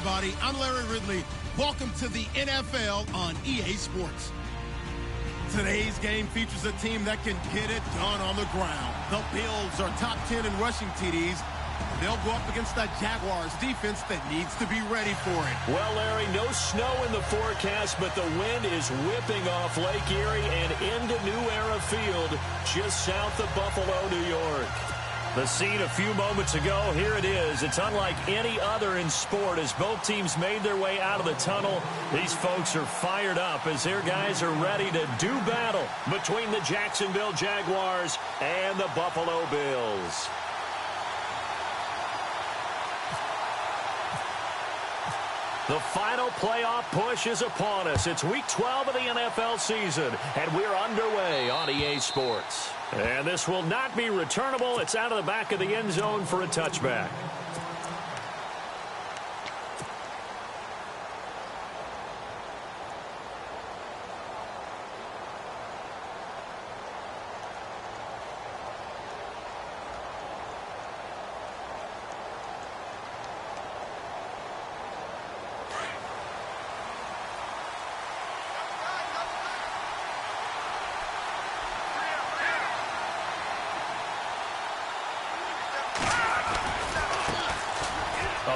everybody. I'm Larry Ridley. Welcome to the NFL on EA Sports. Today's game features a team that can get it done on the ground. The Bills are top 10 in rushing TDs. They'll go up against that Jaguars defense that needs to be ready for it. Well, Larry, no snow in the forecast, but the wind is whipping off Lake Erie and into New Era Field just south of Buffalo, New York. The scene a few moments ago, here it is. It's unlike any other in sport as both teams made their way out of the tunnel. These folks are fired up as their guys are ready to do battle between the Jacksonville Jaguars and the Buffalo Bills. The final playoff push is upon us. It's Week 12 of the NFL season, and we're underway on EA Sports. And this will not be returnable. It's out of the back of the end zone for a touchback.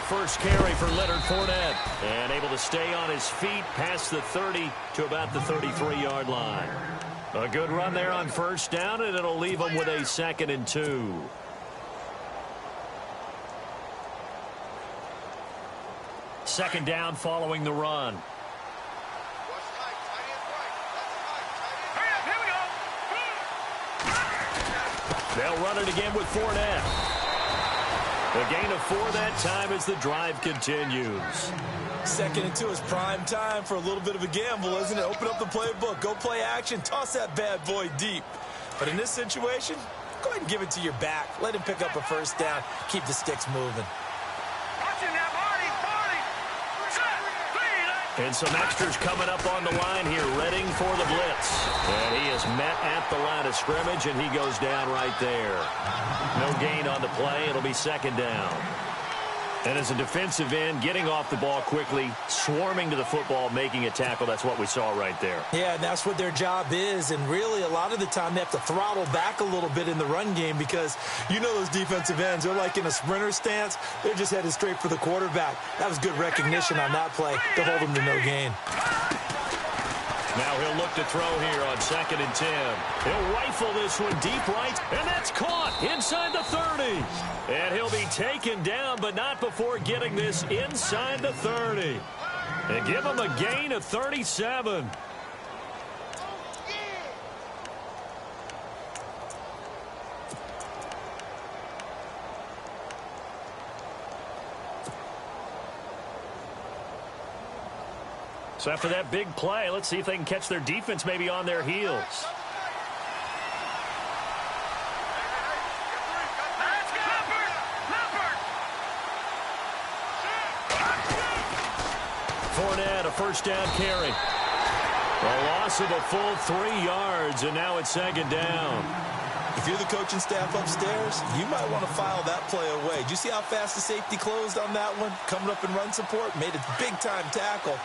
First carry for Leonard Fournette, and able to stay on his feet past the 30 to about the 33-yard line. A good run there on first down, and it'll leave him with a 2nd and 2. Second down following the run. They'll run it again with Fournette. A gain of 4 that time as the drive continues. 2nd and 2 is prime time for a little bit of a gamble, isn't it? Open up the playbook, go play action, toss that bad boy deep. But in this situation, go ahead and give it to your back. Let him pick up a first down. Keep the sticks moving. And some extras coming up on the line here, readying for the blitz. And he is met at the line of scrimmage, and he goes down right there. No gain on the play. It'll be 2nd down. And as a defensive end, getting off the ball quickly, swarming to the football, making a tackle, that's what we saw right there. Yeah, and that's what their job is. And really, a lot of the time, they have to throttle back a little bit in the run game because you know those defensive ends, they're like in a sprinter stance. They're just headed straight for the quarterback. That was good recognition on that play to hold them to no gain. Now he'll look to throw here on 2nd and 10. He'll rifle this one deep right, and that's caught inside the 30. And he'll be taken down, but not before getting this inside the 30. And give him a gain of 37. So after that big play, let's see if they can catch their defense maybe on their heels. Fournette, a first down carry. A loss of a full 3 yards, and now it's 2nd down. If you're the coaching staff upstairs, you might want to file that play away. Do you see how fast the safety closed on that one? Coming up in run support, made a big-time tackle.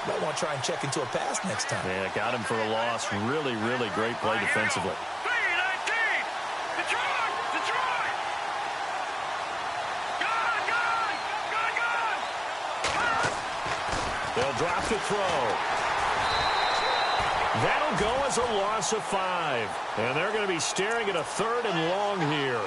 Might want to try and check into a pass next time. Yeah, got him for a loss. Really, really great play defensively. They'll drop to throw. That'll go as a loss of 5. And they're going to be staring at a 3rd and long here.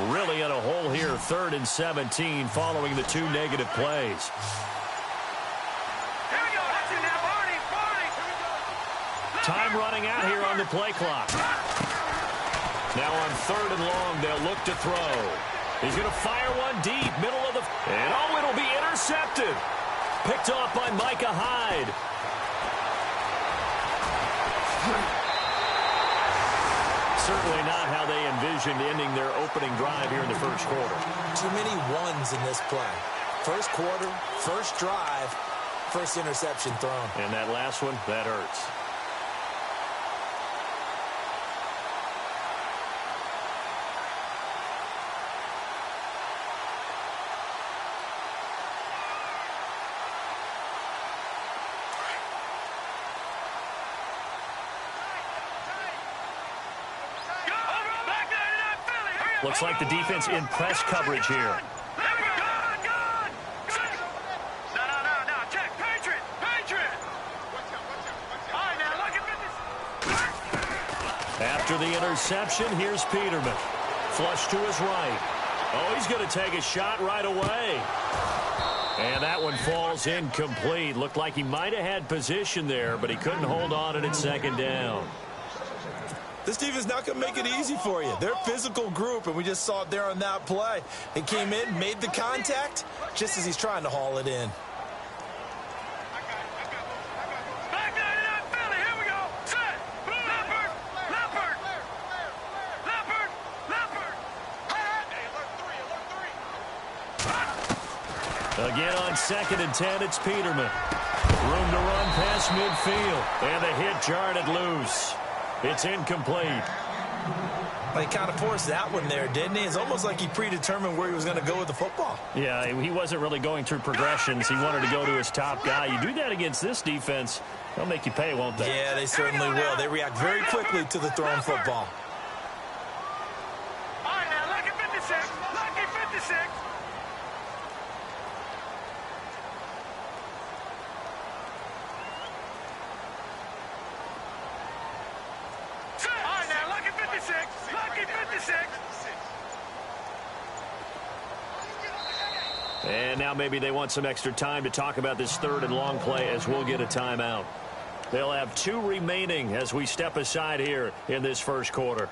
Really in a hole here, 3rd and 17 following the 2 negative plays. Time running out here on the play clock. Now on 3rd and long, they'll look to throw. He's going to fire one deep, middle of the... And oh, it'll be intercepted. Picked off by Micah Hyde. certainly not how they envisioned ending their opening drive here in the first quarter. Too many ones in this play. First quarter, first drive, first interception thrown. And that last one, that hurts. Looks like the defense in press coverage here. After the interception, here's Peterman. Flush to his right. Oh, he's going to take a shot right away. And that one falls incomplete. Looked like he might have had position there, but he couldn't hold on to it at second down. This defense is not going to make it easy for you. They're a physical group, and we just saw it there on that play. He came in, made the contact, just as he's trying to haul it in. Again on 2nd and 10, it's Peterman. Room to run past midfield, and the hit jarred it loose. It's incomplete. Well, he kind of forced that one there, didn't he? It's almost like he predetermined where he was going to go with the football. Yeah, he wasn't really going through progressions. He wanted to go to his top guy. You do that against this defense, they'll make you pay, won't they? Yeah, they certainly will. They react very quickly to the thrown football. All right, now, lucky 56. Lucky 56. And now maybe they want some extra time to talk about this 3rd and long play as we'll get a timeout. They'll have 2 remaining as we step aside here in this first quarter.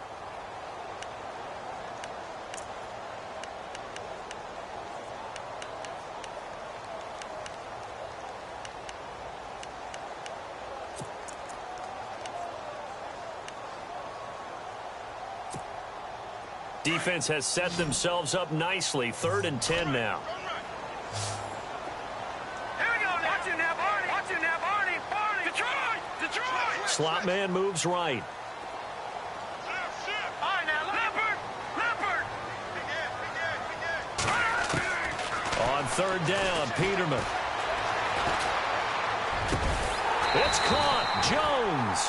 Defense has set themselves up nicely. 3rd and 10 now. Slot man moves right. On 3rd down, Peterman. It's caught. Jones.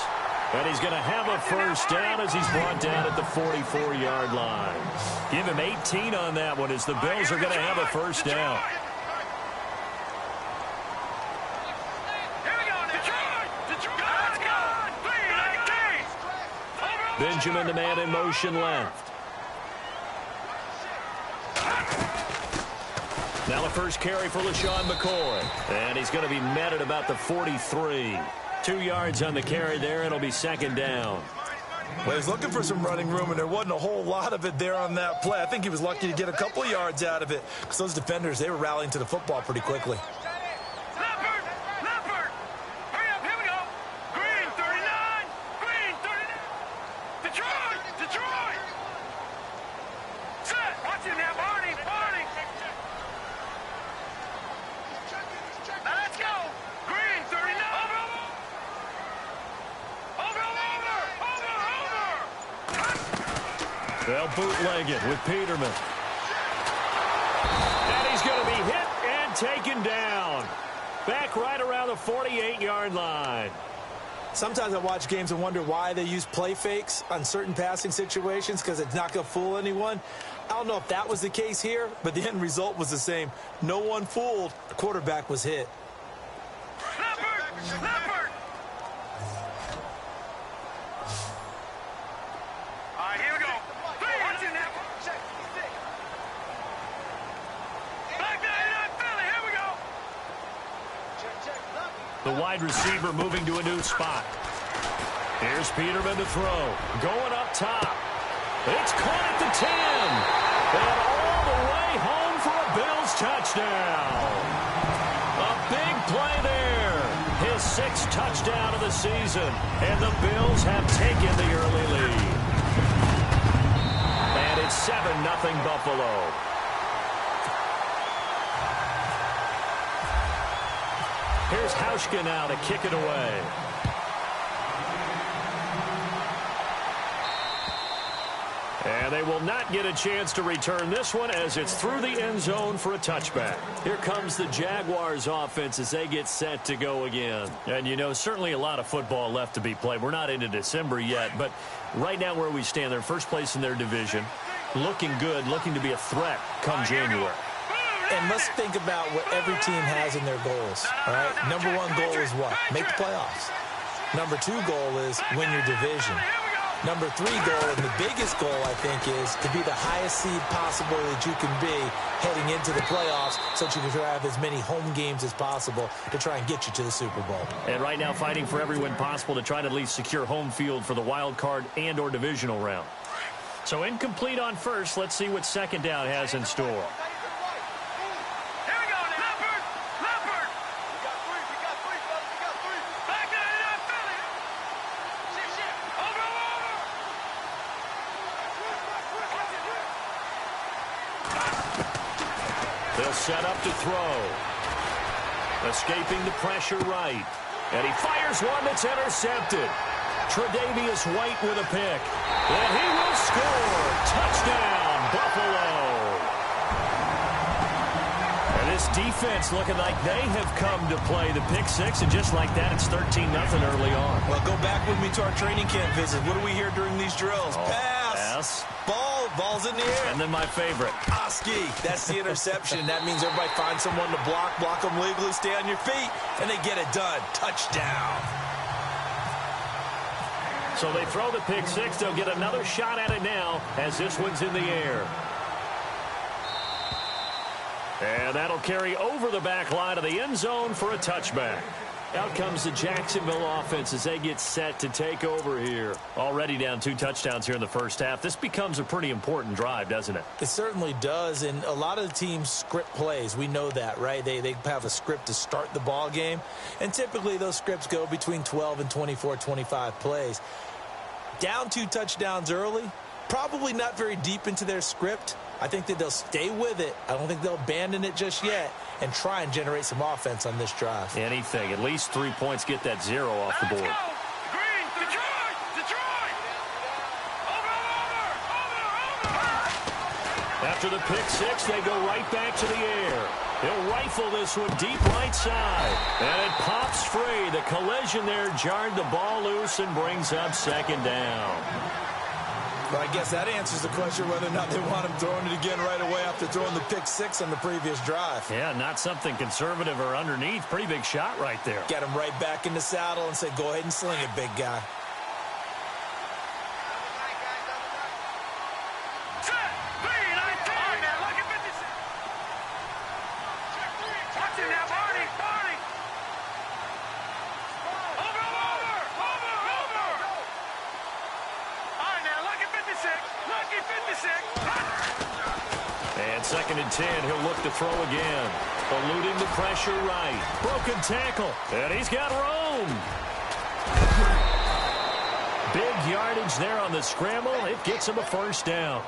And he's going to have a first down as he's brought down at the 44-yard line. Give him 18 on that one as the Bills are going to have a first down. Benjamin, the man in motion left. Now the first carry for LaShawn McCoy. And he's going to be met at about the 43. 2 yards on the carry there. It'll be 2nd down. Well, he's looking for some running room, and there wasn't a whole lot of it there on that play. I think he was lucky to get a couple of yards out of it because those defenders, they were rallying to the football pretty quickly. They'll bootleg it with Peterman. And he's going to be hit and taken down. Back right around the 48-yard line. Sometimes I watch games and wonder why they use play fakes on certain passing situations because it's not going to fool anyone. I don't know if that was the case here, but the end result was the same. No one fooled. The quarterback was hit. The wide receiver moving to a new spot. Here's Peterman to throw. Going up top. It's caught at the 10. And all the way home for a Bills touchdown. A big play there. His 6th touchdown of the season. And the Bills have taken the early lead. it's 7-0 Buffalo. Here's Hauschka now to kick it away. And they will not get a chance to return this one as it's through the end zone for a touchback. Here comes the Jaguars offense as they get set to go again. And, you know, certainly a lot of football left to be played. We're not into December yet, but right now where we stand, they're first place in their division. Looking good, looking to be a threat come January. And let's think about what every team has in their goals, all right? Number one goal is what? Make the playoffs. Number two goal is win your division. Number three goal, and the biggest goal, I think, is to be the highest seed possible that you can be heading into the playoffs so that you can have as many home games as possible to try and get you to the Super Bowl. And right now fighting for every win possible to try to at least secure home field for the wild card and or divisional round. So incomplete on first. Let's see what second down has in store. They'll set up to throw. Escaping the pressure right. And he fires one that's intercepted. Tre'Davious White with a pick. And he will score. Touchdown, Buffalo. And this defense looking like they have come to play the pick six. And just like that, it's 13-0 early on. Well, go back with me to our training camp visit. What do we hear during these drills? Pass. Ball's in the air. And then my favorite. Oski, that's the interception. That means everybody finds someone to block them legally, stay on your feet, and they get it done. Touchdown. So they throw the pick six. They'll get another shot at it now as this one's in the air. And that'll carry over the back line of the end zone for a touchback. Out comes the Jacksonville offense as they get set to take over here. Already down 2 touchdowns here in the first half. This becomes a pretty important drive, doesn't it? It certainly does, and a lot of the teams script plays. We know that, right? They have a script to start the ball game, and typically those scripts go between 12 and 24, 25 plays. Down 2 touchdowns early, probably not very deep into their script. I think that they'll stay with it. I don't think they'll abandon it just yet and try and generate some offense on this drive. Anything. At least 3 points, get that 0 off the board. Green, Detroit! Over! After the pick six, they go right back to the air. He'll rifle this one deep right side. And it pops free. The collision there jarred the ball loose and brings up second down. Well, I guess that answers the question whether or not they want him throwing it again right away after throwing the pick six on the previous drive. Yeah, not something conservative or underneath. Pretty big shot right there. Get him right back in the saddle and say, go ahead and sling it, big guy. And 2nd and 10, he'll look to throw again. Eluding the pressure right. Broken tackle. And he's got room. Big yardage there on the scramble. It gets him a first down.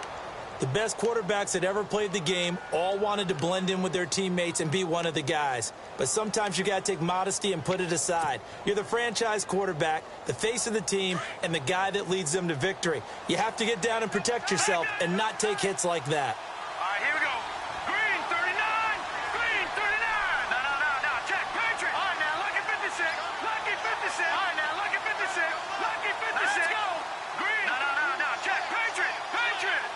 The best quarterbacks that ever played the game all wanted to blend in with their teammates and be one of the guys. But sometimes you got to take modesty and put it aside. You're the franchise quarterback, the face of the team, and the guy that leads them to victory. You have to get down and protect yourself and not take hits like that. All right, here we go. Green, 39. Green, 39. No. Check, Patriot. All right, now, lucky 56. Lucky 56. All right, now, lucky 56. Lucky 56. Let's go. Green. No. Check, Patriot. Patriot.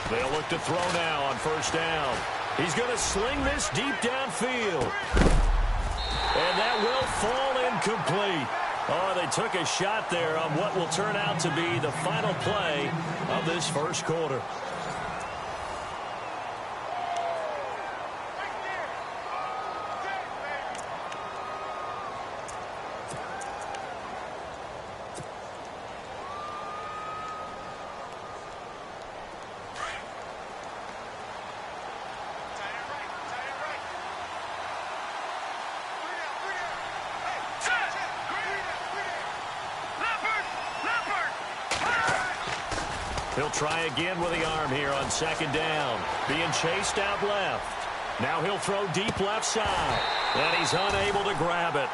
They'll look to throw now on first down. He's going to sling this deep downfield. And that will fall incomplete. Oh, they took a shot there on what will turn out to be the final play of this first quarter. Leopard! He'll try again with the arm here on second down. Being chased out left. Now he'll throw deep left side. And he's unable to grab it.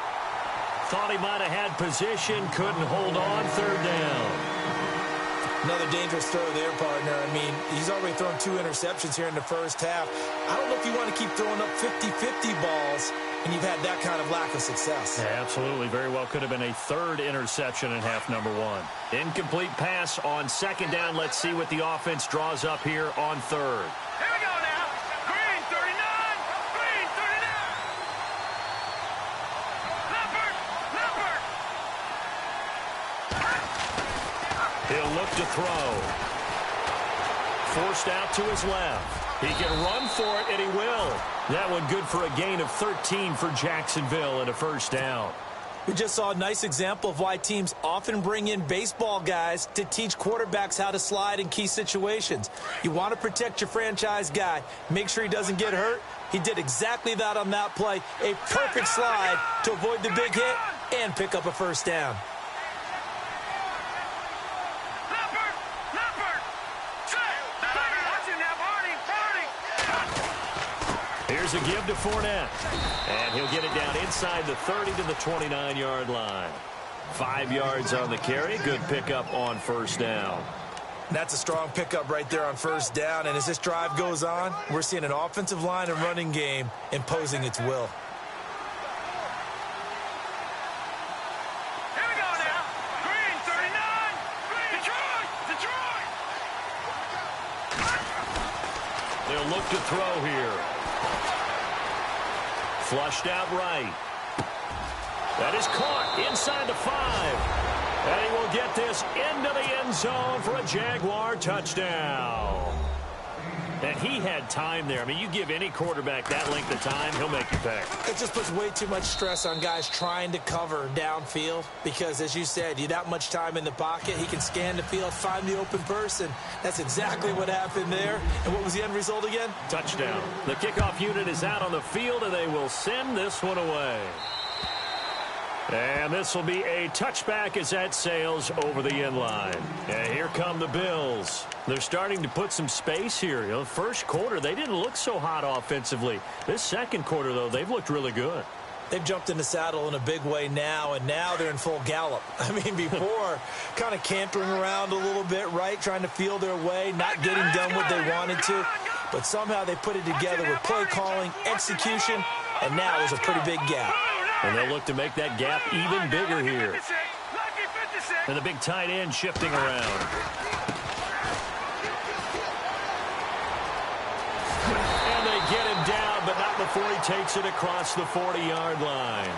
Thought he might have had position. Couldn't hold on. Third down. Another dangerous throw there, partner. I mean, he's already thrown 2 interceptions here in the first half. I don't know if you want to keep throwing up 50-50 balls and you've had that kind of lack of success. Yeah, absolutely. Very well could have been a 3rd interception in half number 1. Incomplete pass on second down. Let's see what the offense draws up here on 3rd. Here we go now. Green 39. Green 39. Leopard. He'll look to throw. Forced out to his left. He can run for it, and he will. That one good for a gain of 13 for Jacksonville and a first down. We just saw a nice example of why teams often bring in baseball guys to teach quarterbacks how to slide in key situations. You want to protect your franchise guy. Make sure he doesn't get hurt. He did exactly that on that play. A perfect slide to avoid the big hit and pick up a first down. Here's a give to Fournette. And he'll get it down inside the 30 to the 29-yard line. 5 yards on the carry. Good pickup on first down. That's a strong pickup right there on first down. And as this drive goes on, we're seeing an offensive line and running game imposing its will. Here we go now. Green 39. Green. Detroit. They'll look to throw here. Flushed out right. That is caught inside the 5. And he will get this into the end zone for a Jaguar touchdown. And he had time there. I mean, you give any quarterback that length of time, he'll make you pay. It just puts way too much stress on guys trying to cover downfield because, as you said, you that much time in the pocket, he can scan the field, find the open person. That's exactly what happened there. And what was the end result again? Touchdown. The kickoff unit is out on the field, and they will send this one away. And this will be a touchback as that sails over the end line. And here come the Bills. They're starting to put some space here. You know, first quarter, they didn't look so hot offensively. This second quarter, though, they've looked really good. They've jumped in the saddle in a big way now, and now they're in full gallop. I mean, before, kind of cantering around a little bit, right, trying to feel their way, not getting done what they wanted to. But somehow they put it together with play calling, execution, and now there's a pretty big gap. And they'll look to make that gap even bigger here. And the big tight end shifting around. And they get him down, but not before he takes it across the 40-yard line.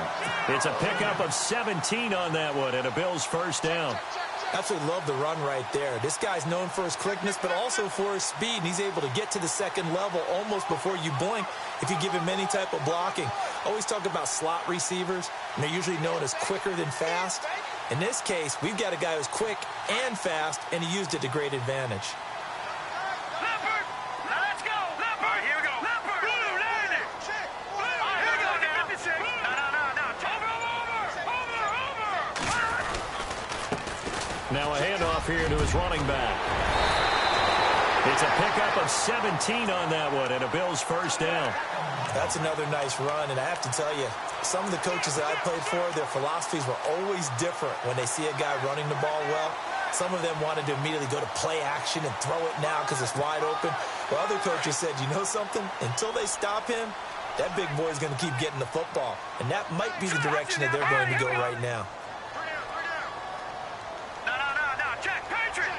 It's a pickup of 17 on that one, and a Bills first down. Absolutely love the run right there. This guy's known for his quickness, but also for his speed. And he's able to get to the second level almost before you blink if you give him any type of blocking. Always talk about slot receivers, and they're usually known as quicker than fast. In this case, we've got a guy who's quick and fast, and he used it to great advantage. Leopard. Now let's go. Leopard. All right, here we go. Leopard. Blue, land it. Blue. All right, here we go now. No. Over. Now a handoff here to his running back. It's a pickup of 17 on that one, and a Bills first down. That's another nice run, and I have to tell you, some of the coaches that I played for, their philosophies were always different when they see a guy running the ball well. Some of them wanted to immediately go to play action and throw it now because it's wide open. Well, other coaches said, you know something? Until they stop him, that big boy's going to keep getting the football. And that might be the direction that they're going to go right now. No. Check. Patriot.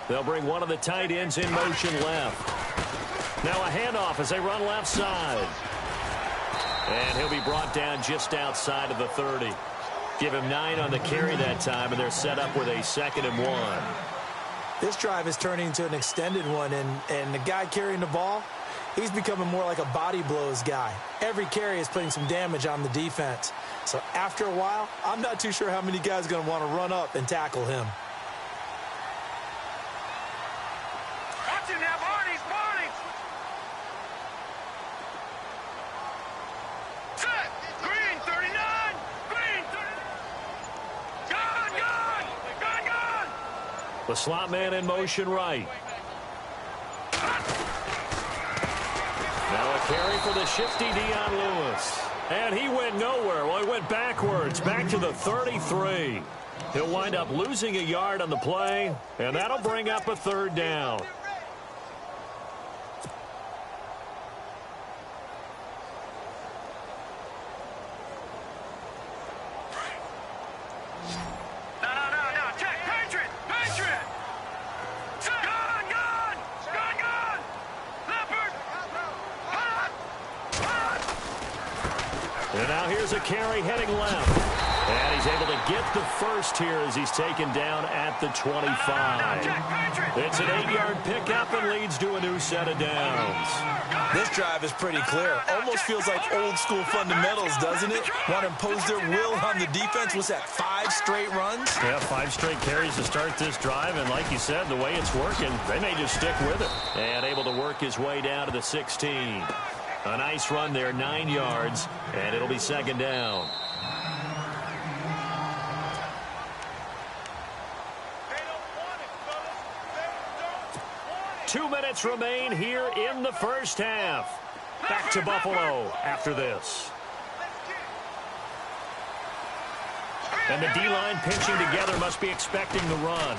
They'll bring one of the tight ends in motion left. Now a handoff as they run left side. And he'll be brought down just outside of the 30. Give him 9 on the carry that time, and they're set up with a 2nd and 1. This drive is turning into an extended one, and the guy carrying the ball, he's becoming more like a body blows guy. Every carry is putting some damage on the defense. So after a while, I'm not too sure how many guys are going to want to run up and tackle him. Watch him now, Barney. Set. Green 39. Green 39. Gone. The slot man in motion right. Now a carry for the shifty Dion Lewis. And he went nowhere. Well, he went backwards, back to the 33. He'll wind up losing a yard on the play, and that'll bring up a third down. And now here's a carry heading left. And he's able to get the first here as he's taken down at the 25. It's an 8-yard pickup and leads to a new set of downs. This drive is pretty clear. Almost feels like old-school fundamentals, doesn't it? Want to impose their will on the defense. Was that 5 straight runs? Yeah, 5 straight carries to start this drive. And like you said, the way it's working, they may just stick with it. And able to work his way down to the 16. A nice run there, 9 yards, and it'll be second down. Two minutes remain here in the first half. Back to Buffalo after this. And the D-line pinching together must be expecting the run.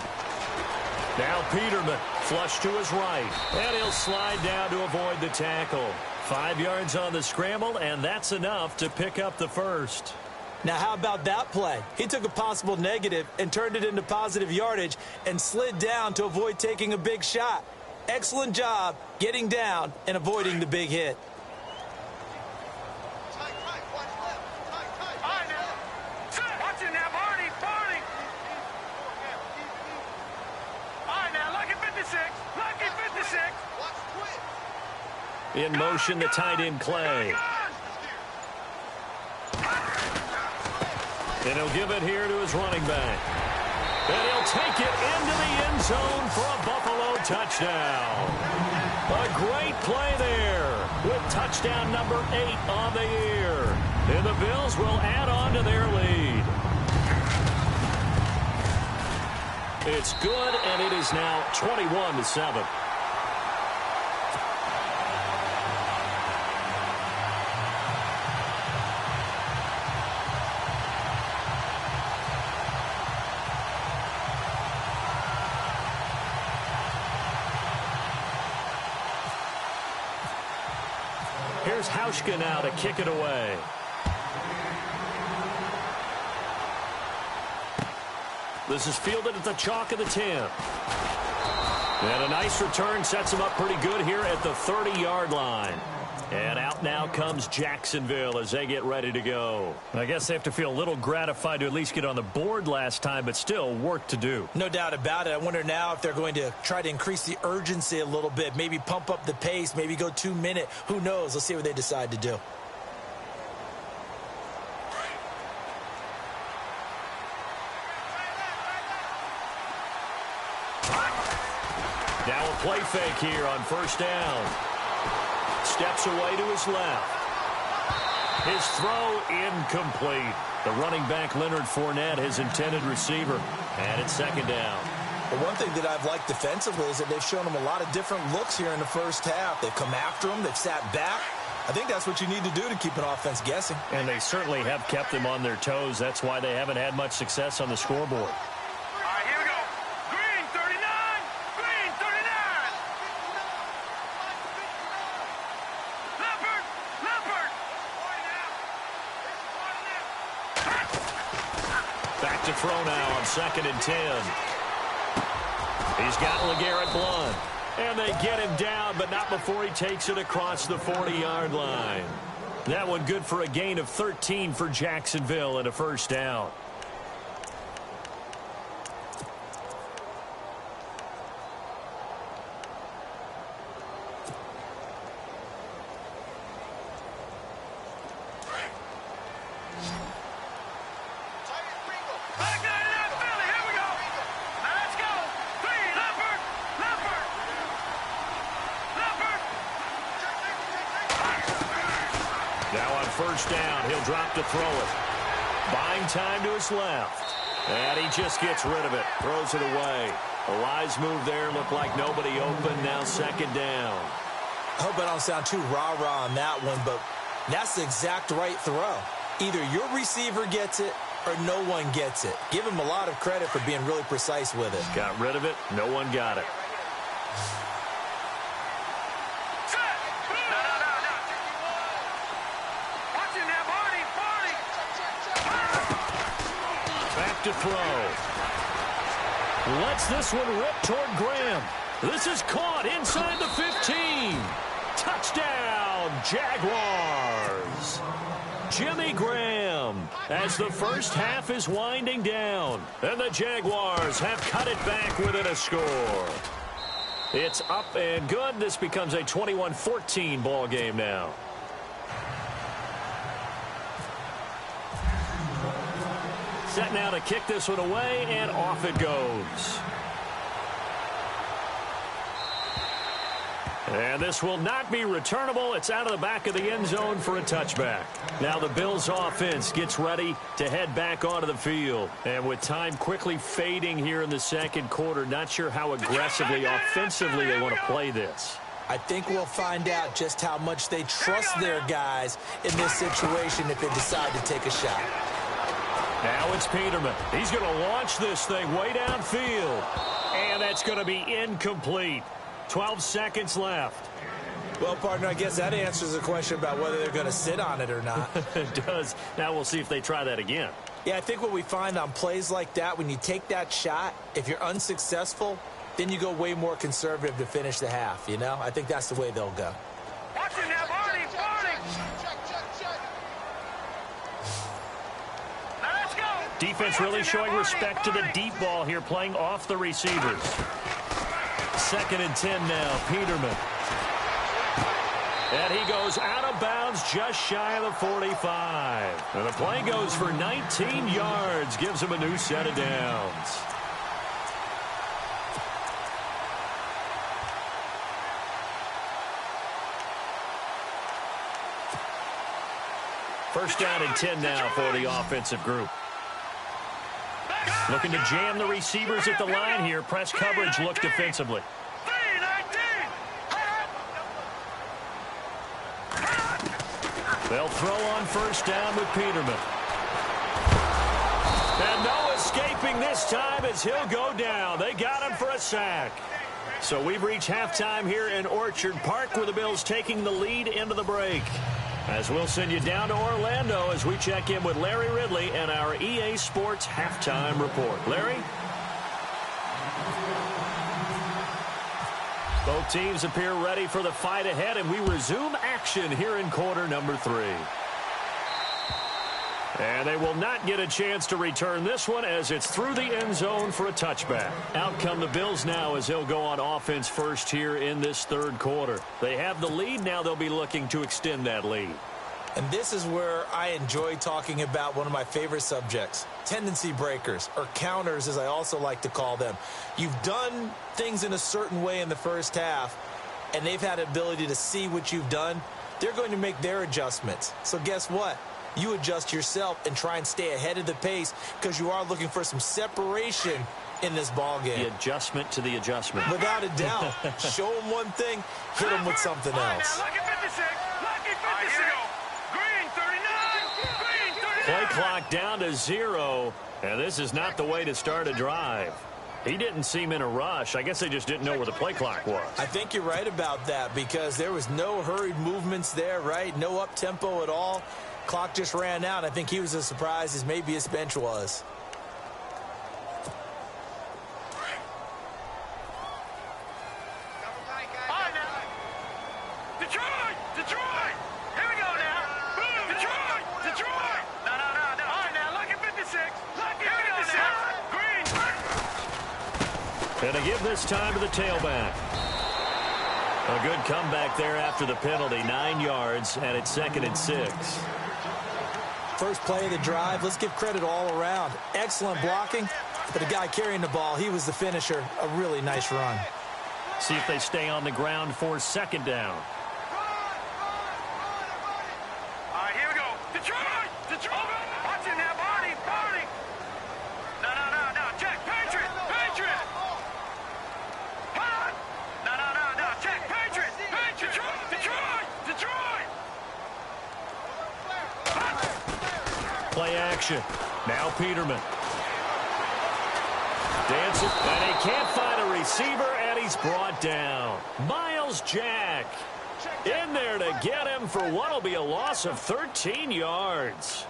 Now Peterman flush to his right, and he'll slide down to avoid the tackle. 5 yards on the scramble, and that's enough to pick up the first. Now, how about that play? He took a possible negative and turned it into positive yardage and slid down to avoid taking a big shot. Excellent job getting down and avoiding the big hit. In motion, the tight end, Clay. And he'll give it here to his running back. And he'll take it into the end zone for a Buffalo touchdown. A great play there with touchdown number 8 on the year. And the Bills will add on to their lead. It's good, and it is now 21-7. Here's Hauschka now to kick it away. This is fielded at the chalk of the 10. And a nice return sets him up pretty good here at the 30-yard line. And out now comes Jacksonville as they get ready to go. I guess they have to feel a little gratified to at least get on the board last time, but still work to do. No doubt about it. I wonder now if they're going to try to increase the urgency a little bit, maybe pump up the pace, maybe go 2-minute. Who knows? Let's see what they decide to do. Now a play fake here on first down. Steps away to his left. His throw incomplete. The running back, Leonard Fournette, his intended receiver. And it's second down. Well, one thing that I've liked defensively is that they've shown him a lot of different looks here in the first half. They've come after him. They've sat back. I think that's what you need to do to keep an offense guessing. And they certainly have kept them on their toes. That's why they haven't had much success on the scoreboard. To throw now on 2nd and 10. He's got LeGarrette Blount. And they get him down, but not before he takes it across the 40-yard line. That one good for a gain of 13 for Jacksonville and a first down. First down, he'll drop to throw it. Buying time to his left. And he just gets rid of it. Throws it away. A wise move there. Looked like nobody open. Now second down. I hope I don't sound too rah-rah on that one, but that's the exact right throw. Either your receiver gets it or no one gets it. Give him a lot of credit for being really precise with it. Got rid of it. No one got it. Back to throw. Lets this one rip toward Graham. This is caught inside the 15. Touchdown, Jaguars. Jimmy Graham as the first half is winding down. And the Jaguars have cut it back within a score. It's up and good. This becomes a 21-14 ball game now. Set now to kick this one away, and off it goes. And this will not be returnable. It's out of the back of the end zone for a touchback. Now the Bills offense gets ready to head back onto the field. And with time quickly fading here in the second quarter, not sure how aggressively, offensively they want to play this. I think we'll find out just how much they trust their guys in this situation if they decide to take a shot. Now it's Peterman. He's going to launch this thing way downfield. And that's going to be incomplete. 12 seconds left. Well, partner, I guess that answers the question about whether they're going to sit on it or not. It does. Now we'll see if they try that again. Yeah, I think what we find on plays like that, when you take that shot, if you're unsuccessful, then you go way more conservative to finish the half, you know? I think that's the way they'll go. Watch it now, Barney. Now let's go. Defense really showing respect to the deep ball here, playing off the receivers. 2nd and 10 now, Peterman. And he goes out of bounds just shy of the 45. And the play goes for 19 yards, gives him a new set of downs. First down and 10 now for the offensive group. Looking to jam the receivers at the line here. Press coverage look defensively. They'll throw on first down with Peterman. And no escaping this time as he'll go down. They got him for a sack. So we've reached halftime here in Orchard Park with the Bills taking the lead into the break. As we'll send you down to Orlando as we check in with Larry Ridley and our EA Sports Halftime Report. Larry? Both teams appear ready for the fight ahead, and we resume action here in quarter number 3. And they will not get a chance to return this one as it's through the end zone for a touchback. Out come the Bills now as they'll go on offense first here in this third quarter. They have the lead. Now they'll be looking to extend that lead. And this is where I enjoy talking about one of my favorite subjects, tendency breakers, or counters as I also like to call them. You've done things in a certain way in the first half, and they've had the ability to see what you've done. They're going to make their adjustments. So guess what? You adjust yourself and try and stay ahead of the pace because you are looking for some separation in this ball game. The adjustment to the adjustment. Without a doubt. Show them one thing, hit them with something else. Lucky 56. Lucky 56. Green 39. Green 39. Play clock down to 0, and this is not the way to start a drive. He didn't seem in a rush. I guess they just didn't know where the play clock was. I think you're right about that because there was no hurried movements there, right? No up-tempo at all. Clock just ran out. I think he was as surprised as maybe his bench was. Detroit! Detroit! Here we go now. Detroit! Detroit! No. All right, now, lucky 56. Lucky 56. Green. And to give this time to the tailback. A good comeback there after the penalty. 9 yards, and it's 2nd and 6. First play of the drive, let's give credit all around. Excellent blocking, but the guy carrying the ball, he was the finisher. A really nice run. See if they stay on the ground for second down. All right, here we go. Detroit! Detroit! Watch it now, Barney! No. Jack, Patriot! action. Now Peterman. Dancing, and he can't find a receiver, and he's brought down. Miles Jack in there to get him for what will be a loss of 13 yards.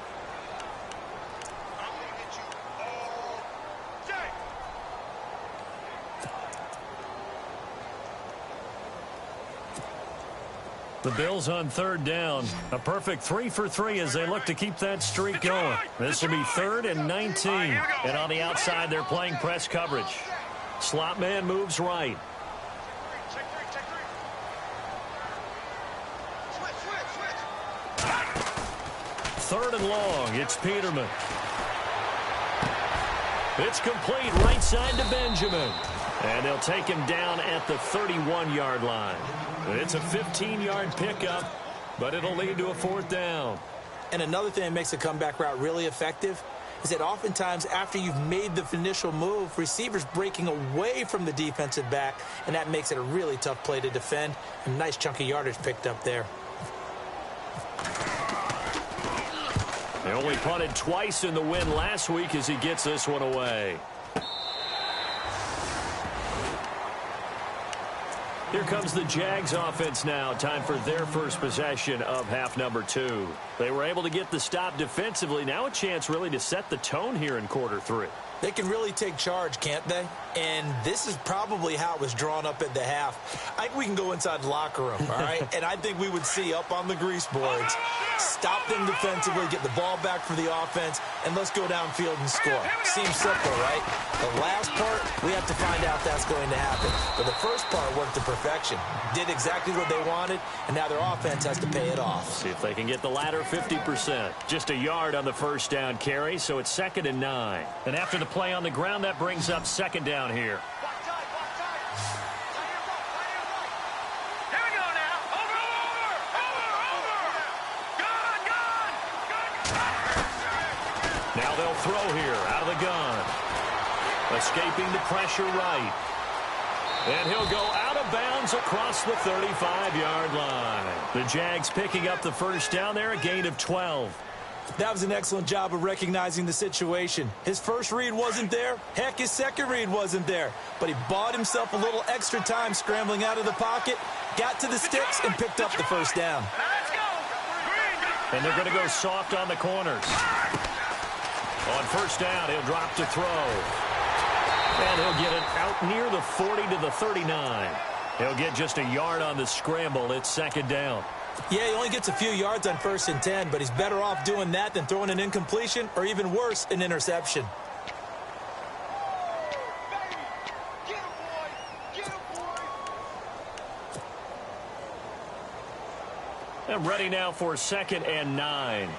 The Bills on third down. A perfect 3 for 3 as they look to keep that streak going. This will be 3rd and 19. And on the outside, they're playing press coverage. Slot man moves right. Third and long. It's Peterman. It's complete right side to Benjamin. And they'll take him down at the 31-yard line. It's a 15-yard pickup, but it'll lead to a 4th down. And another thing that makes a comeback route really effective is that oftentimes after you've made the initial move, receivers breaking away from the defensive back, and that makes it a really tough play to defend. A nice chunk of yardage picked up there. They only punted twice in the win last week as he gets this one away. Here comes the Jags offense now. Time for their first possession of half number 2. They were able to get the stop defensively. Now a chance really to set the tone here in quarter 3. They can really take charge, can't they? And this is probably how it was drawn up at the half. I think we can go inside the locker room, all right? And I think we would see up on the grease boards, stop them defensively, get the ball back for the offense, and let's go downfield and score. Seems simple, right? The last part, we have to find out that's going to happen. But the first part worked to perfection. Did exactly what they wanted, and now their offense has to pay it off. See if they can get the latter 50%. Just a yard on the first down carry, so it's 2nd and 9. And after the play on the ground, that brings up 2nd down here. Here we go now. Over. Gun. Now they'll throw here out of the gun. Escaping the pressure right. And he'll go out of bounds across the 35-yard line. The Jags picking up the first down there, a gain of 12. That was an excellent job of recognizing the situation. His first read wasn't there. Heck, his second read wasn't there. But he bought himself a little extra time scrambling out of the pocket, got to the sticks, and picked up the first down. Let's go. And they're going to go soft on the corners. On first down, he'll drop to throw. And he'll get it out near the 40 to the 39. He'll get just a yard on the scramble. It's 2nd down. Yeah, he only gets a few yards on 1st and 10, but he's better off doing that than throwing an incompletion or even worse, an interception. And ready now for 2nd and 9.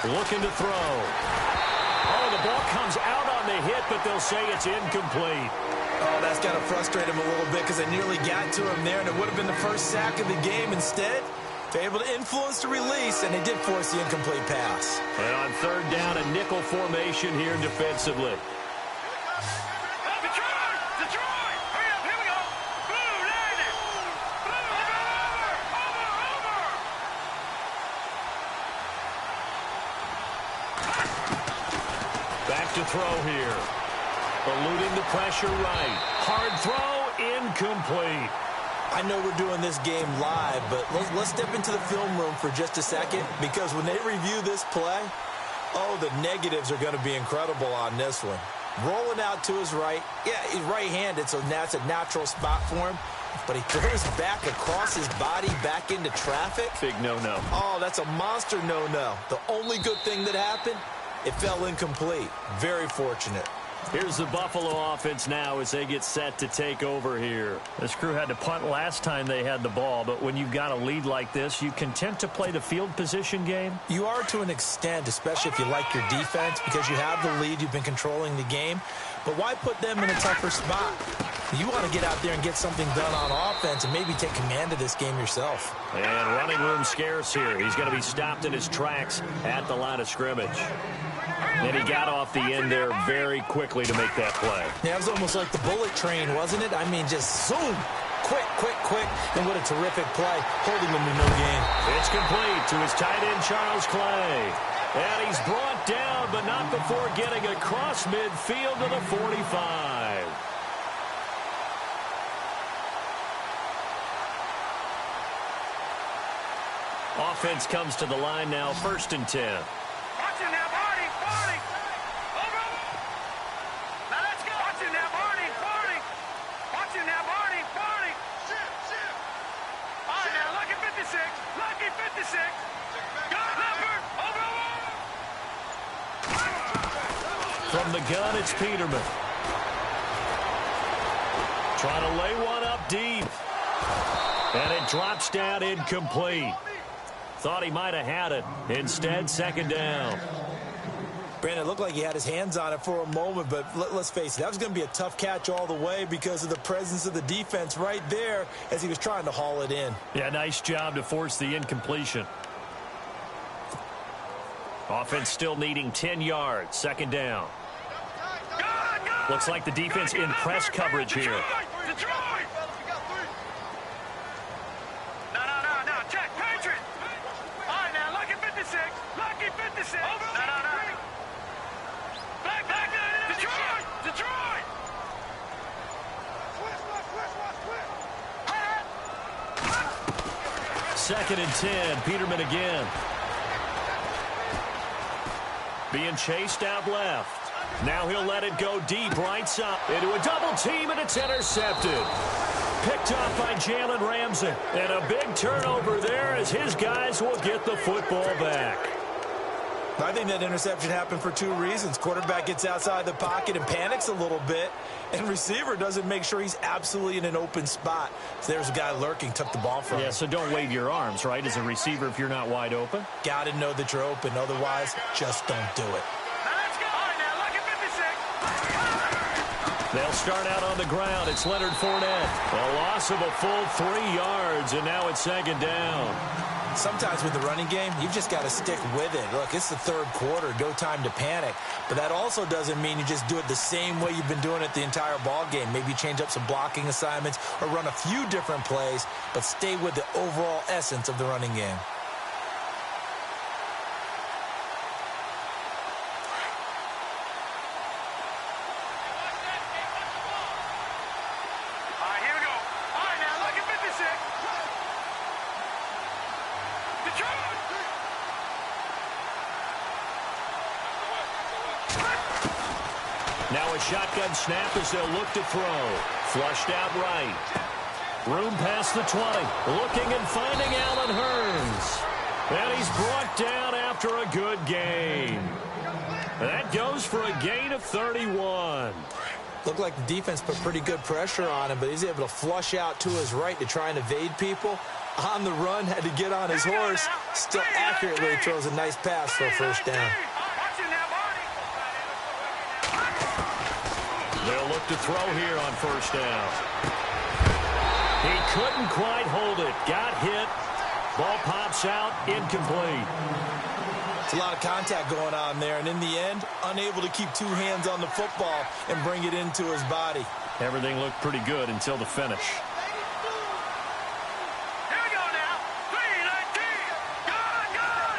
Looking to throw. Oh, the ball comes out on the hit, but they'll say it's incomplete. Oh, that's got to frustrate him a little bit because they nearly got to him there, and it would have been the first sack of the game. Instead, they're able to influence the release, and they did force the incomplete pass. And on 3rd down, a nickel formation here defensively. Back to throw here. Eluding the pressure right. Hard throw, incomplete. I know we're doing this game live, but let's step into the film room for just a second, because when they review this play, oh, the negatives are going to be incredible on this one. Rolling out to his right. Yeah, he's right-handed, so that's a natural spot for him. But he throws back across his body back into traffic. Big no-no. Oh, that's a monster no-no. The only good thing that happened, it fell incomplete. Very fortunate. Here's the Buffalo offense now as they get set to take over here. This crew had to punt last time they had the ball, but when you've got a lead like this, you content to play the field position game? You are to an extent, especially if you like your defense, because you have the lead, you've been controlling the game. But why put them in a tougher spot? You want to get out there and get something done on offense and maybe take command of this game yourself. And running room scarce here. He's going to be stopped in his tracks at the line of scrimmage. And he got off the end there very quickly to make that play. Yeah, it was almost like the bullet train, wasn't it? I mean, just zoom. Quick, quick, quick. And what a terrific play, holding him to no gain. It's complete to his tight end, Charles Clay. And he's brought down, but not before getting across midfield to the 45. Offense comes to the line now, 1st and 10. Watch it now, Barney. Over. Now let's go. Watch it now, Barney. Watch it now, Barney. Shit. All right, now, lucky 56. Lucky 56. Go, Leopard. Over. From the gun, it's Peterman. Trying to lay one up deep. And it drops down incomplete. Thought he might have had it. Instead, 2nd down. Brandon, it looked like he had his hands on it for a moment, but let's face it, that was going to be a tough catch all the way because of the presence of the defense right there as he was trying to haul it in. Yeah, nice job to force the incompletion. Offense still needing 10 yards. 2nd down. Looks like the defense in press coverage here. Detroit! 2nd and 10. Peterman again. Being chased out left. Now he'll let it go deep right side. Into a double team, and it's intercepted. Picked off by Jalen Ramsey. And a big turnover there as his guys will get the football back. I think that interception happened for 2 reasons. Quarterback gets outside the pocket and panics a little bit, and receiver doesn't make sure he's absolutely in an open spot. So there's a guy lurking, took the ball from him. Yeah, so don't wave your arms, right, as a receiver if you're not wide open. Got to know that you're open. Otherwise, just don't do it. They'll start out on the ground. It's Leonard Fournette. A loss of a full 3 yards, and now it's 2nd down. Sometimes with the running game, you've just got to stick with it. Look, it's the 3rd quarter. No time to panic. But that also doesn't mean you just do it the same way you've been doing it the entire ball game. Maybe change up some blocking assignments or run a few different plays, but stay with the overall essence of the running game. Now a shotgun snap as they'll look to throw. Flushed out right. Room past the 20. Looking and finding Allen Hurns. And he's brought down after a good gain. That goes for a gain of 31. Looked like the defense put pretty good pressure on him, but he's able to flush out to his right to try and evade people. On the run, had to get on his horse. Still accurately throws a nice pass for a 1st down. They'll look to throw here on 1st down. He couldn't quite hold it. Got hit. Ball pops out. Incomplete. It's a lot of contact going on there, and in the end, unable to keep 2 hands on the football and bring it into his body. Everything looked pretty good until the finish. Here we go now. 3-19. Gun.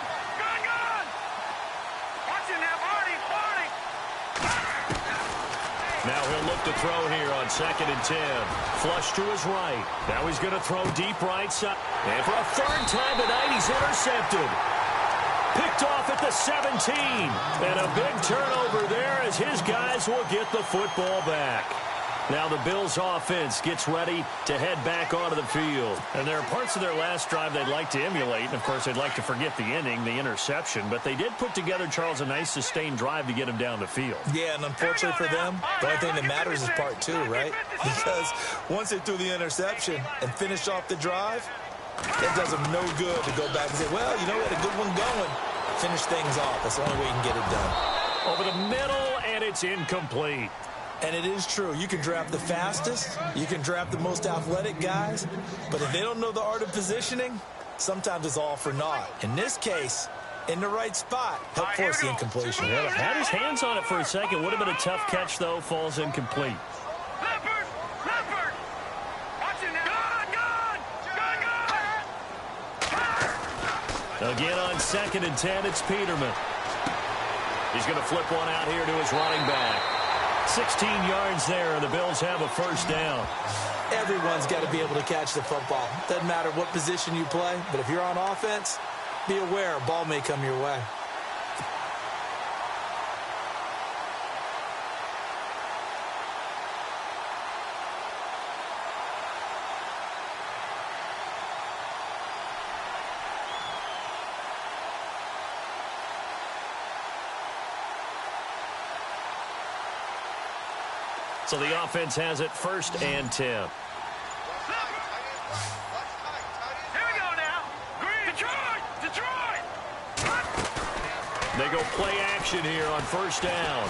Watch it now, Barney. Now he'll look to throw here on 2nd and 10. Flush to his right. Now he's going to throw deep right side. And for a 3rd time tonight, he's intercepted. Picked off at the 17. And a big turnover there as his guys will get the football back. Now the Bills offense gets ready to head back onto the field. And there are parts of their last drive they'd like to emulate. And, of course, they'd like to forget the inning, the interception. But they did put together, Charles, a nice sustained drive to get him down the field. Yeah, and unfortunately for them, the only thing that matters is part 2, right? Because once they threw the interception and finished off the drive, it does them no good to go back and say, well, you know, we had a good one going. Finish things off. That's the only way you can get it done. Over the middle, and it's incomplete. And it is true. You can draft the fastest, you can draft the most athletic guys, but if they don't know the art of positioning, sometimes it's all for naught. In this case, in the right spot, help force the incompletion. Yeah, had his hands on it for a second. Would have been a tough catch, though. Falls incomplete. Leopard! Leopard! Watch it now! Gun! Again on 2nd and 10, it's Peterman. He's going to flip one out here to his running back. 16 yards there, and the Bills have a first down. Everyone's got to be able to catch the football. Doesn't matter what position you play, but if you're on offense, be aware a ball may come your way. So the offense has it 1st and 10. Here we go now. Green. Detroit! They go play action here on 1st down.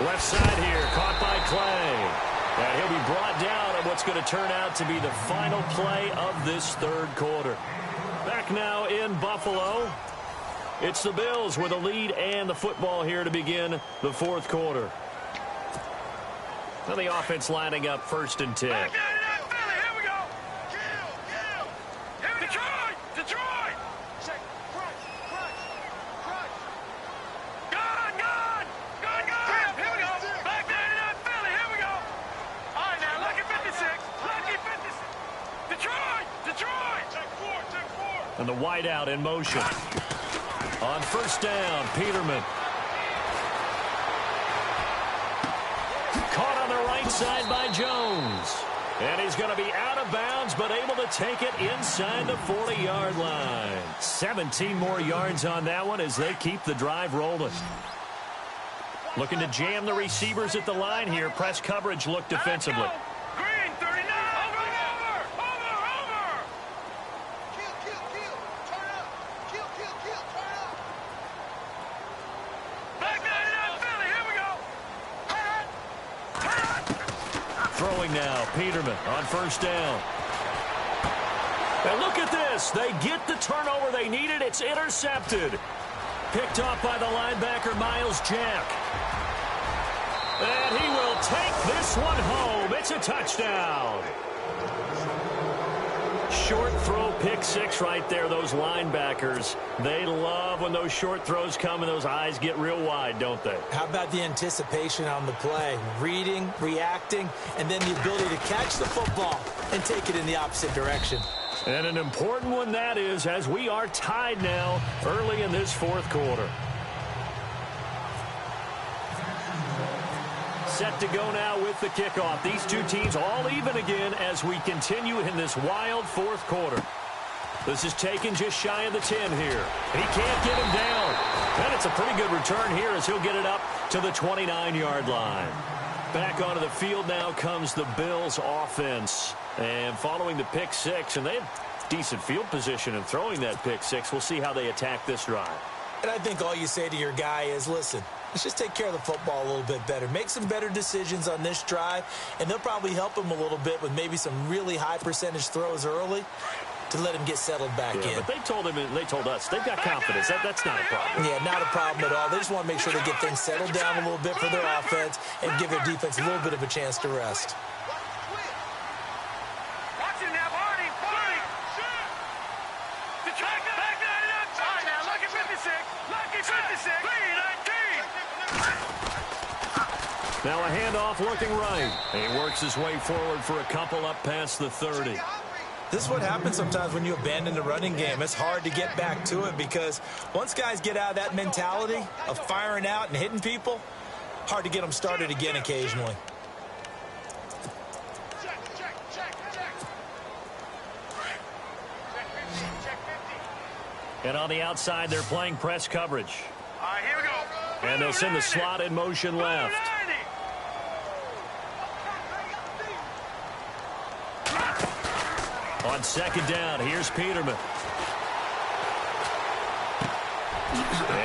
Left side here, caught by Clay. And he'll be brought down on what's going to turn out to be the final play of this 3rd quarter. Back now in Buffalo. It's the Bills with a lead and the football here to begin the 4th quarter. Now the offense lining up 1st and 10. Back down to that Philly. Here we go. Here we Detroit! Gun! Here we go. Back down to that Philly. Here we go. All right, now, lucky 56. Lucky 56. Detroit! Check 4. And the wideout in motion. On 1st down, Peterman. Caught on the right side by Jones. And he's going to be out of bounds, but able to take it inside the 40-yard line. 17 more yards on that one as they keep the drive rolling. Looking to jam the receivers at the line here. Press coverage look defensively. Green, 39. Over. Turn up. Back down to that Philly. Here we go. Throwing now, Peterman on 1st down. And look at this. They get the turnover they needed. It's intercepted. Picked off by the linebacker, Miles Jack. And he will take this one home. It's a touchdown. Short throw, pick 6 right there. Those linebackers, they love when those short throws come and those eyes get real wide, don't they? How about the anticipation on the play? Reading, reacting, and then the ability to catch the football and take it in the opposite direction. And an important one that is, as we are tied now early in this 4th quarter. Set to go now with the kickoff. These two teams all even again as we continue in this wild 4th quarter. This is taken just shy of the 10 here. And he can't get him down. And it's a pretty good return here as he'll get it up to the 29-yard line. Back onto the field now comes the Bills offense. And following the pick 6, and they have decent field position in throwing that pick 6. We'll see how they attack this drive. And I think all you say to your guy is, listen, let's just take care of the football a little bit better. Make some better decisions on this drive, and they'll probably help him a little bit with maybe some really high percentage throws early to let him get settled back in. But they told us they've got confidence. That's not a problem. Yeah, not a problem at all. They just want to make sure they get things settled down a little bit for their offense and give their defense a little bit of a chance to rest. Watch it now, Barney. Back down to that. All right, now, lucky 56. Lucky 56. 3-19. Now a handoff looking right. He works his way forward for a couple up past the 30. This is what happens sometimes when you abandon the running game. It's hard to get back to it because once guys get out of that mentality of firing out and hitting people, hard to get them started again occasionally. And on the outside, they're playing press coverage. All right, here we go. And they'll send the slot in motion left. On 2nd down, here's Peterman.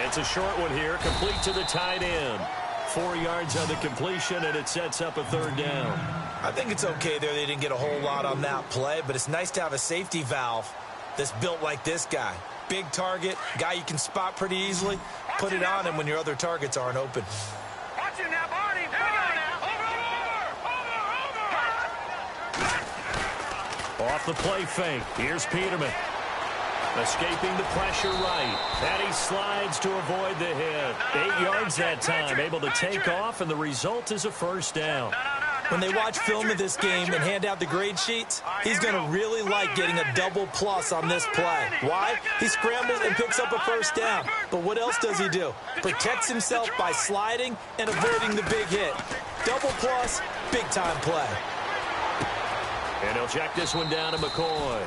It's a short one here, complete to the tight end. 4 yards on the completion, and it sets up a 3rd down. I think it's okay there. They didn't get a whole lot on that play, but it's nice to have a safety valve that's built like this guy. Big target, guy you can spot pretty easily. Put it on him when your other targets aren't open. Watch it now, Barney. Here we go now. Over. Off the play fake. Here's Peterman. Escaping the pressure right. And he slides to avoid the hit. 8 yards that time. Able to take off, and the result is a 1st down. When they watch film of this game and hand out the grade sheets, he's going to really like getting a double plus on this play. Why? He scrambles and picks up a 1st down. But what else does he do? Protects himself by sliding and avoiding the big hit. Double plus, big-time play. And he'll check this one down to McCoy.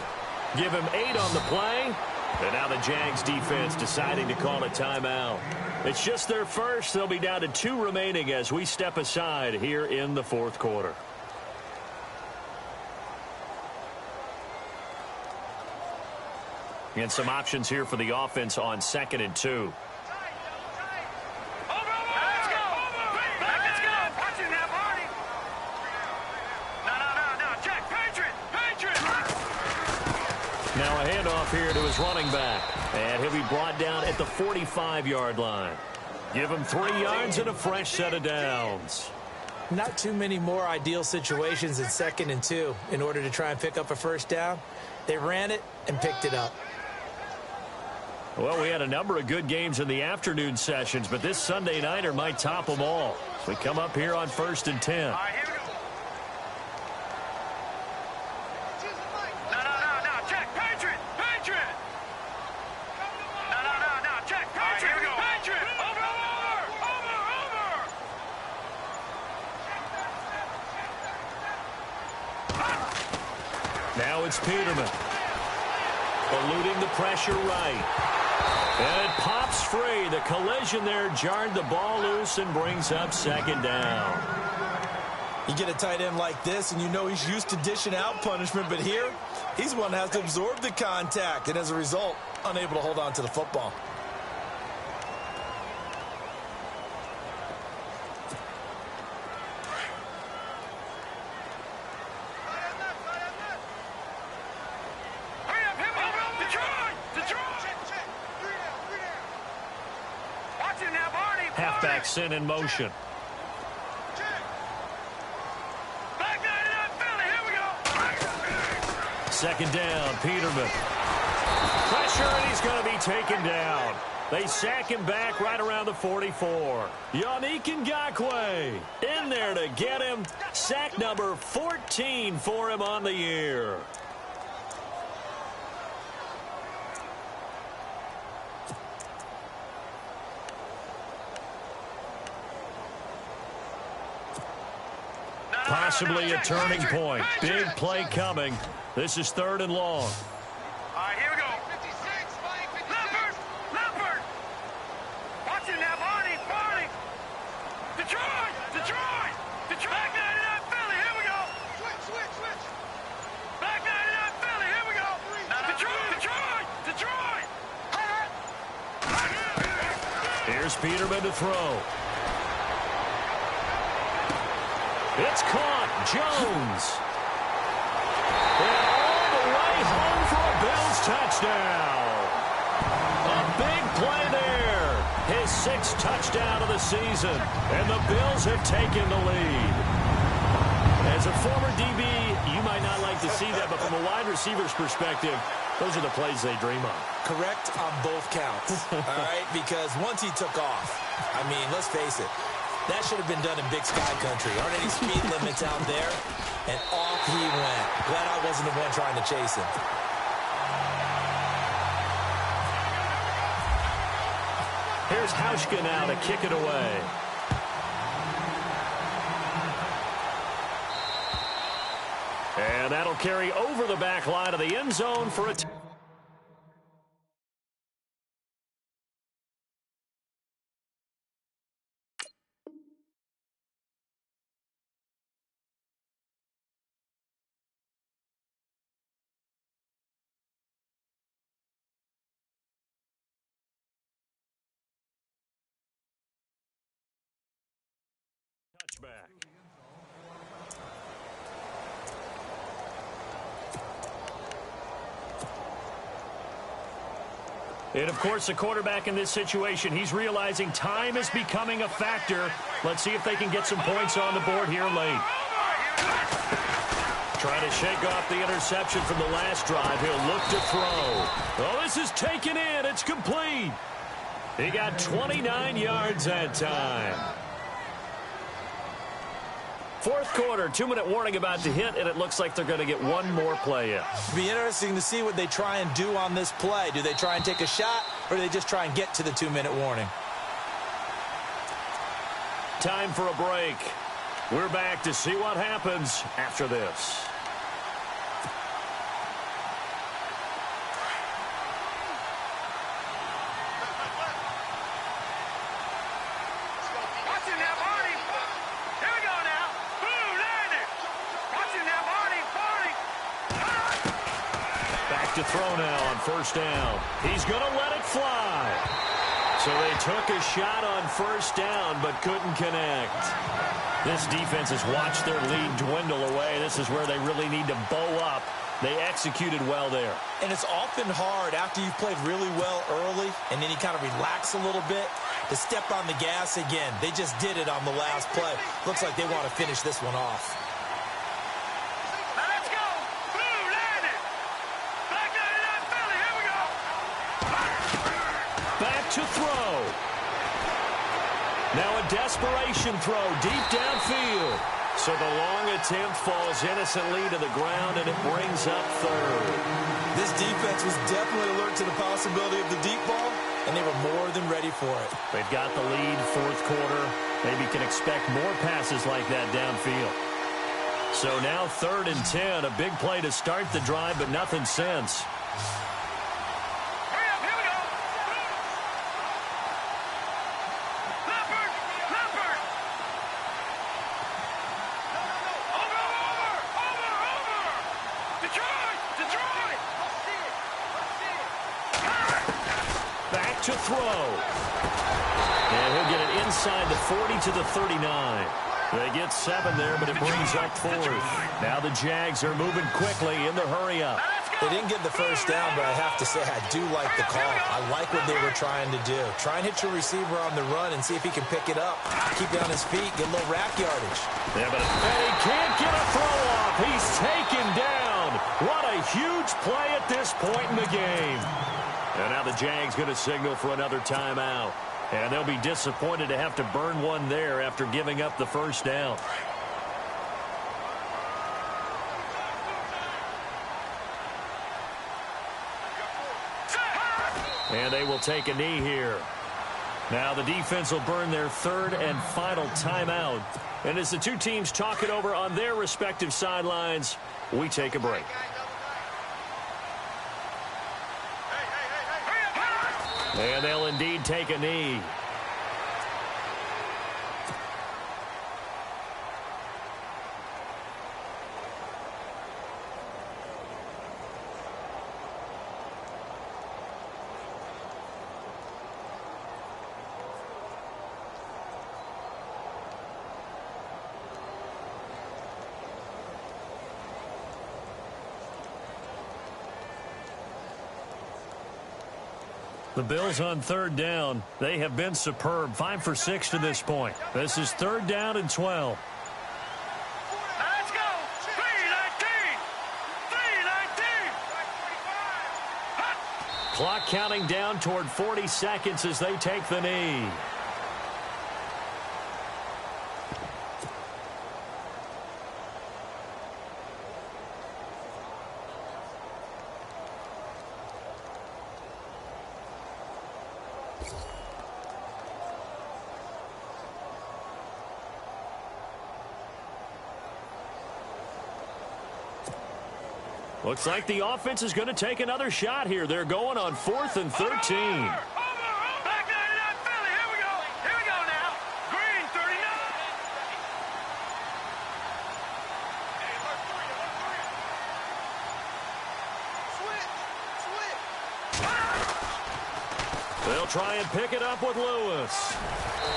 Give him 8 on the play. And now the Jags defense deciding to call a timeout. It's just their first. They'll be down to 2 remaining as we step aside here in the 4th quarter. And some options here for the offense on 2nd and 2. Now a handoff here to his running back. And he'll be brought down at the 45-yard line. Give him 3 yards and a fresh set of downs. Not too many more ideal situations in 2nd and 2 in order to try and pick up a 1st down. They ran it and picked it up. Well, we had a number of good games in the afternoon sessions, but this Sunday nighter might top them all. We come up here on 1st and 10. Now it's Peterman. Eluding the pressure right. And it pops free. The collision there jarred the ball loose and brings up 2nd down. You get a tight end like this, and you know he's used to dishing out punishment, but here, he's one that has to absorb the contact, and as a result, unable to hold on to the football. Halfback sent in motion. Second down, Peterman. Pressure, and he's going to be taken down. They sack him back right around the 44. Yannick Ngakoue in there to get him. Sack number 14 for him on the year. Possibly a turning point. Big play coming. This is 3rd and long. All right, here we go. 56, Leopard. Watch it now, Barney. Detroit. Back 99, Philly. Here we go. Switch. Back 99, Philly. Here we go. Detroit. Here's Peterman to throw. It's caught. Jones. And all the way home for a Bills touchdown. A big play there. His 6th touchdown of the season. And the Bills have taken the lead. As a former DB, you might not like to see that, but from a wide receiver's perspective, those are the plays they dream of. Correct on both counts. All right, because once he took off, I mean, let's face it, that should have been done in Big Sky Country. Aren't any speed limits out there? And off he went. Glad I wasn't the one trying to chase him. Here's Hauschka now to kick it away. And that'll carry over the back line of the end zone for a And, of course, the quarterback in this situation, he's realizing time is becoming a factor. Let's see if they can get some points on the board here late. Trying to shake off the interception from the last drive. He'll look to throw. Oh, this is taken in. It's complete. He got 29 yards that time. Fourth quarter, 2-minute warning about to hit, and it looks like they're going to get one more play in. It'll be interesting to see what they try and do on this play. Do they try and take a shot, or do they just try and get to the 2-minute warning? Time for a break. We're back to see what happens after this. To throw now on first down. He's going to let it fly. So they took a shot on first down but couldn't connect. This defense has watched their lead dwindle away. This is where they really need to bow up. They executed well there. And it's often hard after you've played really well early and then you kind of relax a little bit to step on the gas again. They just did it on the last play. Looks like they want to finish this one off. To throw. Now a desperation throw deep downfield. So the long attempt falls innocently to the ground, and it brings up third. This defense was definitely alert to the possibility of the deep ball, and they were more than ready for it. They've got the lead, fourth quarter. Maybe can expect more passes like that downfield. So now 3rd and 10, a big play to start the drive, but nothing since. To throw. And he'll get it inside the 40 to the 39. They get 7 there, but it brings up 4th. Now the Jags are moving quickly in the hurry up. They didn't get the first down, but I have to say I do like the call. I like what they were trying to do. Try and hit your receiver on the run and see if he can pick it up. Keep it on his feet, get a little rack yardage. Yeah, but he can't get a throw off. He's taken down. What a huge play at this point in the game. And now the Jags going to signal for another timeout. And they'll be disappointed to have to burn one there after giving up the first down. And they will take a knee here. Now the defense will burn their 3rd and final timeout. And as the two teams talk it over on their respective sidelines, we take a break. And they'll indeed take a knee. The Bills on 3rd down. They have been superb. 5 for 6 to this point. This is 3rd down and 12. Let's go. 3:19. 3:19. Clock counting down toward 40 seconds as they take the knee. Looks like the offense is going to take another shot here. They're going on 4th and 13. Back 99 Philly. Here we go. Here we go now. Green 39. They'll try and pick it up with Lewis.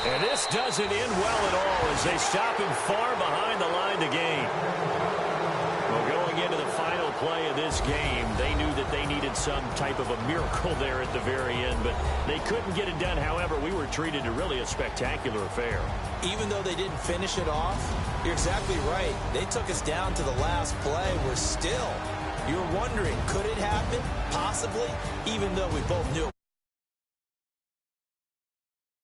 And this doesn't end well at all as they stop him far behind the line to gain. Well, going into the final play of this game. They knew that they needed some type of a miracle there at the very end, but they couldn't get it done. However, we were treated to really a spectacular affair. Even though they didn't finish it off, you're exactly right. They took us down to the last play. We're still, you're wondering, could it happen? Possibly, even though we both knew